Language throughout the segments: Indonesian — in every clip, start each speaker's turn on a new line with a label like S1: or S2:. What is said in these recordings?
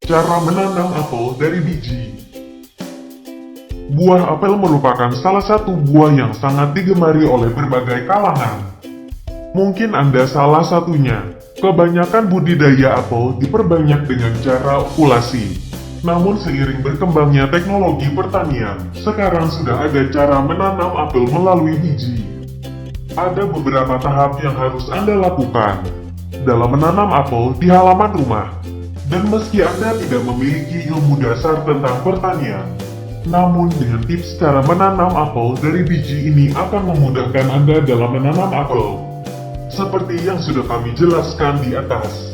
S1: Cara menanam apel dari biji. Buah apel merupakan salah satu buah yang sangat digemari oleh berbagai kalangan. Mungkin Anda salah satunya. Kebanyakan budidaya apel diperbanyak dengan cara okulasi. Namun seiring berkembangnya teknologi pertanian, sekarang sudah ada cara menanam apel melalui biji. Ada beberapa tahap yang harus Anda lakukan dalam menanam apel di halaman rumah. Dan meski Anda tidak memiliki ilmu dasar tentang pertanian, namun dengan tips cara menanam apel dari biji ini akan memudahkan Anda dalam menanam apel. Seperti yang sudah kami jelaskan di atas.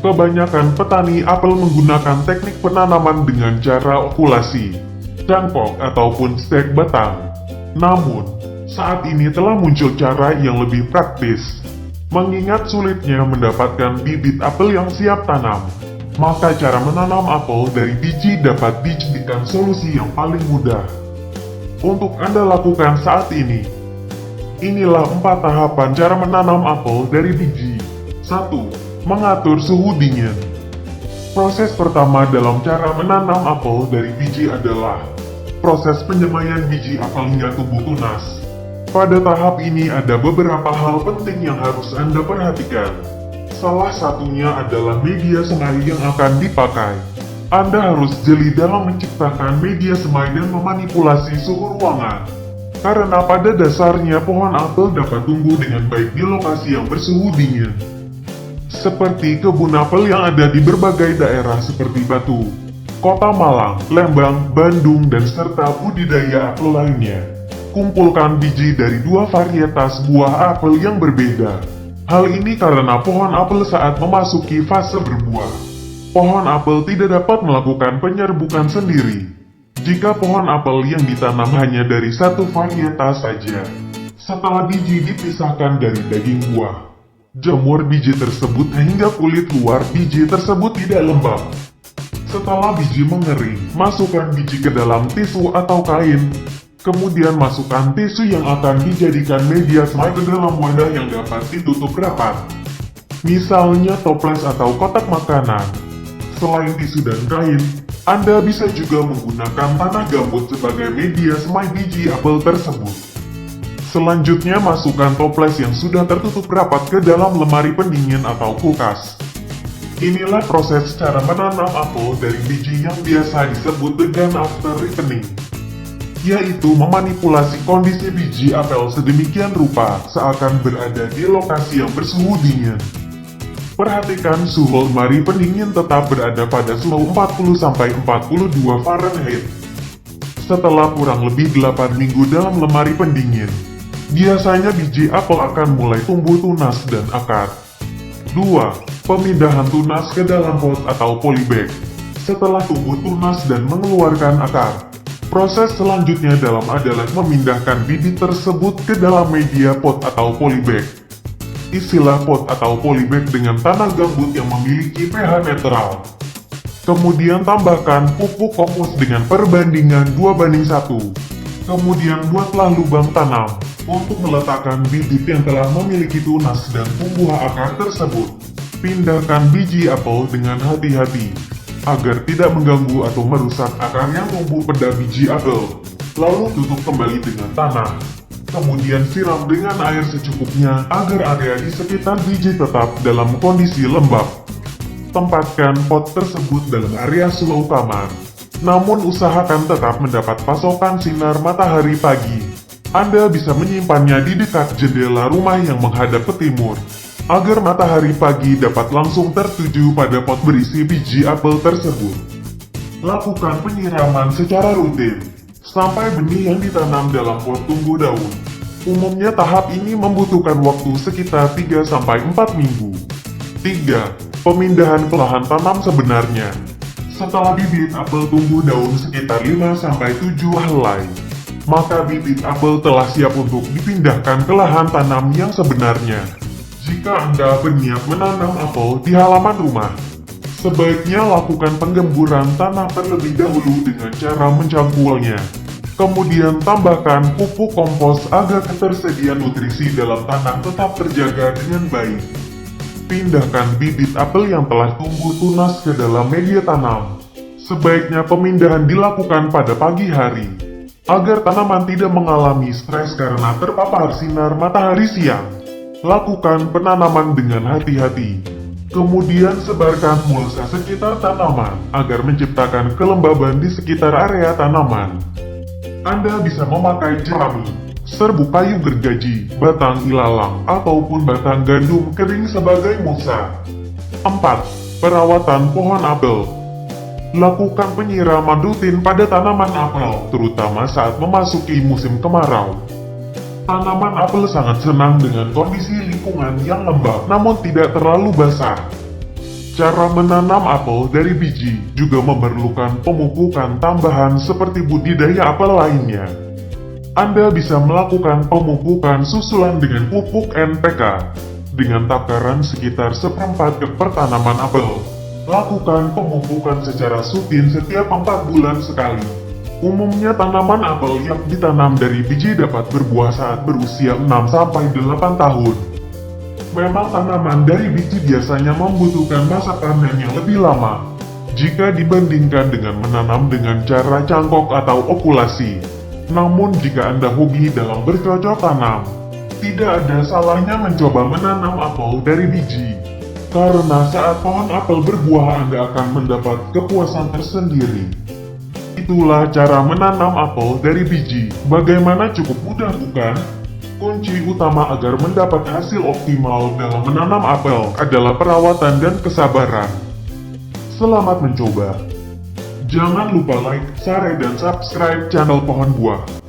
S1: Kebanyakan petani apel menggunakan teknik penanaman dengan cara okulasi, cangkok ataupun stek batang. Namun, saat ini telah muncul cara yang lebih praktis. Mengingat sulitnya mendapatkan bibit apel yang siap tanam, maka cara menanam apel dari biji dapat dijadikan solusi yang paling mudah. Untuk Anda lakukan saat ini, inilah 4 tahapan cara menanam apel dari biji. 1. Mengatur suhu dingin. Proses pertama dalam cara menanam apel dari biji adalah proses penyemaian biji apel hingga tumbuh tunas. Pada tahap ini ada beberapa hal penting yang harus Anda perhatikan. Salah satunya adalah media semai yang akan dipakai. Anda harus jeli dalam menciptakan media semai dan memanipulasi suhu ruangan. Karena pada dasarnya pohon apel dapat tumbuh dengan baik di lokasi yang bersuhu dingin. Seperti kebun apel yang ada di berbagai daerah seperti Batu, Kota Malang, Lembang, Bandung, dan serta budidaya apel lainnya. Kumpulkan biji dari 2 varietas buah apel yang berbeda. Hal ini karena pohon apel saat memasuki fase berbuah. Pohon apel tidak dapat melakukan penyerbukan sendiri. Jika pohon apel yang ditanam hanya dari 1 varietas saja. Setelah biji dipisahkan dari daging buah, jemur biji tersebut hingga kulit luar biji tersebut tidak lembab. Setelah biji mengering, masukkan biji ke dalam tisu atau kain. Kemudian masukkan tisu yang akan dijadikan media semai ke dalam wadah yang dapat ditutup rapat. Misalnya toples atau kotak makanan. Selain tisu dan kain, Anda bisa juga menggunakan tanah gambut sebagai media semai biji apel tersebut. Selanjutnya masukkan toples yang sudah tertutup rapat ke dalam lemari pendingin atau kulkas. Inilah proses cara menanam apel dari biji yang biasa disebut dengan after ripening, yaitu memanipulasi kondisi biji apel sedemikian rupa seakan berada di lokasi yang bersuhu dingin. Perhatikan suhu lemari pendingin tetap berada pada suhu 40-42 Fahrenheit. Setelah kurang lebih 8 minggu dalam lemari pendingin, biasanya biji apel akan mulai tumbuh tunas dan akar. 2. Pemindahan tunas ke dalam pot atau polybag. Setelah tumbuh tunas dan mengeluarkan akar, proses selanjutnya dalam adalah memindahkan bibit tersebut ke dalam media pot atau polybag. Isilah pot atau polybag dengan tanah gambut yang memiliki pH netral. Kemudian tambahkan pupuk kompos dengan perbandingan 2:1. Kemudian buatlah lubang tanam untuk meletakkan bibit yang telah memiliki tunas dan tumbuh akar tersebut. Pindahkan biji apel dengan hati-hati agar tidak mengganggu atau merusak akar yang tumbuh pada biji apel. Lalu tutup kembali dengan tanah. Kemudian siram dengan air secukupnya agar area di sekitar biji tetap dalam kondisi lembab. Tempatkan pot tersebut dalam area suhu kamar. Namun usahakan tetap mendapat pasokan sinar matahari pagi. Anda bisa menyimpannya di dekat jendela rumah yang menghadap ke timur, agar matahari pagi dapat langsung tertuju pada pot berisi biji apel tersebut. Lakukan penyiraman secara rutin, sampai benih yang ditanam dalam pot tumbuh daun. Umumnya tahap ini membutuhkan waktu sekitar 3-4 minggu. 3. Pemindahan ke lahan tanam sebenarnya. Setelah bibit apel tumbuh daun sekitar 5-7 helai, maka bibit apel telah siap untuk dipindahkan ke lahan tanam yang sebenarnya. Jika Anda berniat menanam apel di halaman rumah, sebaiknya lakukan penggemburan tanah terlebih dahulu dengan cara mencangkulnya. Kemudian tambahkan pupuk kompos agar ketersediaan nutrisi dalam tanah tetap terjaga dengan baik. Pindahkan bibit apel yang telah tumbuh tunas ke dalam media tanam. Sebaiknya pemindahan dilakukan pada pagi hari, agar tanaman tidak mengalami stres karena terpapar sinar matahari siang. Lakukan penanaman dengan hati-hati. Kemudian sebarkan mulsa sekitar tanaman, agar menciptakan kelembaban di sekitar area tanaman. Anda bisa memakai jerami, serbuk kayu gergaji, batang ilalang, ataupun batang gandum kering sebagai mulsa. 4. Perawatan pohon apel. Lakukan penyiraman rutin pada tanaman apel, terutama saat memasuki musim kemarau. Tanaman apel sangat senang dengan kondisi lingkungan yang lembab namun tidak terlalu basah. Cara menanam apel dari biji juga memerlukan pemupukan tambahan seperti budidaya apel lainnya. Anda bisa melakukan pemupukan susulan dengan pupuk NPK dengan takaran sekitar 1/4 per tanaman apel. Lakukan pemupukan secara rutin setiap 4 bulan sekali. Umumnya tanaman apel yang ditanam dari biji dapat berbuah saat berusia 6-8 tahun. Memang tanaman dari biji biasanya membutuhkan masa panen yang lebih lama jika dibandingkan dengan menanam dengan cara cangkok atau okulasi. Namun jika Anda hobi dalam bercocok tanam, tidak ada salahnya mencoba menanam apel dari biji. Karena saat pohon apel berbuah Anda akan mendapat kepuasan tersendiri. Itulah cara menanam apel dari biji. Bagaimana, cukup mudah bukan? Kunci utama agar mendapat hasil optimal dalam menanam apel adalah perawatan dan kesabaran. Selamat mencoba. Jangan lupa like, share, dan subscribe channel Pohon Buah.